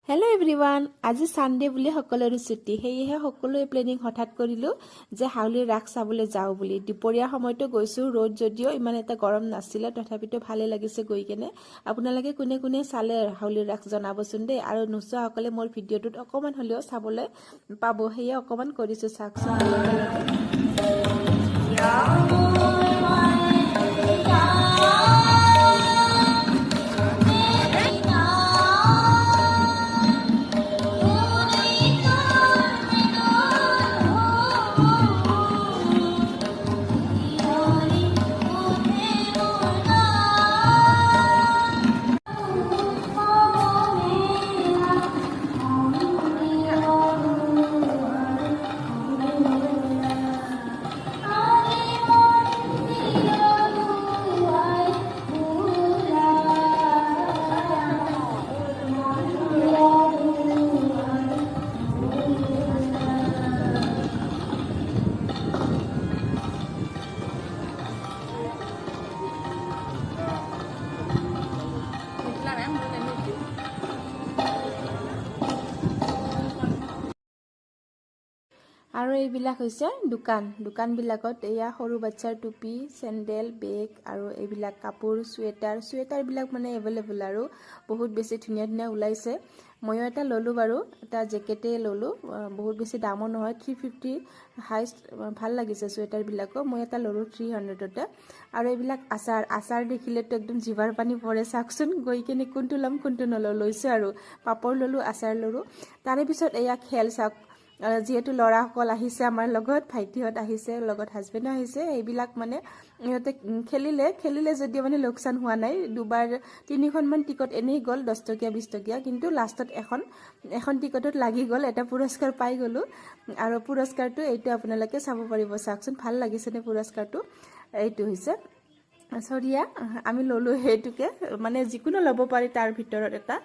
Hello' everyone, আজি Sunday বুলি সকলোৰে ছুটি। সেয়েহে সকলোৱে প্লেনিং হঠাৎ কৰিলোঁ যে হাউলিৰ ৰাস চাবলৈ যাওঁ বুলি। দুপৰীয়া সময়তো গৈছোঁ, ৰ'দ যদিও ইমান এটা গৰম নাছিলে, তথাপিতো ভালে লাগিছে গৈ কেনে। আপোনালোকে কোনে কোনে চালে হাউলিৰ ৰাস জনাবচোন দেই। আৰু নোচোৱাসকলে মোৰ ভিডিঅ'টোত অকণমান হ'লেও চাবলৈ পাব, সেয়ে অকণমান কৰিছোঁ, চাওকচোন। আৰু এইবিলাক হৈছে দোকানবিলাকত এয়া সৰু বাচ্চাৰ টুপি, চেণ্ডেল, বেগ আৰু এইবিলাক কাপোৰ, চুৱেটাৰবিলাক মানে এভেইলেবল আৰু বহুত বেছি ধুনীয়া ধুনীয়া ওলাইছে। ময়ো এটা ল'লোঁ বাৰু, এটা জেকেটেই ল'লোঁ, বহুত বেছি দামো নহয়, 350 হাইষ্ট। ভাল লাগিছে চুৱেটাৰবিলাকো। মই এটা ল'লোঁ 300তে। আৰু এইবিলাক আচাৰ দেখিলেতো একদম জিভাৰ পানী পৰে। চাওকচোন, গৈ কিনে কোনটো ল'ম কোনটো নলওঁ লৈছোঁ আৰু। পাপৰ ল'লোঁ, আচাৰ ল'লোঁ। তাৰে পিছত এয়া খেল চাওক, যিহেতু ল'ৰাসকল আহিছে আমাৰ লগত, ভাইটিহঁত আহিছে, লগত হাজবেণ্ডো আহিছে। এইবিলাক মানে ইহঁতে খেলিলে যদিও মানে লোকচান হোৱা নাই। 3খনমান টিকট এনেই গ'ল, 10 টকীয়া 20 টকীয়া, কিন্তু লাষ্টত এখন টিকটত লাগি গ'ল, এটা পুৰস্কাৰ পাই গ'লোঁ। আৰু পুৰস্কাৰটো এইটো আপোনালোকে চাব পাৰিব। চাওকচোন, ভাল লাগিছেনে পুৰস্কাৰটো? এইটো হৈছে চৰিয়া, আমি ল'লোঁ সেইটোকে, মানে যিকোনো ল'ব পাৰি তাৰ ভিতৰত এটা।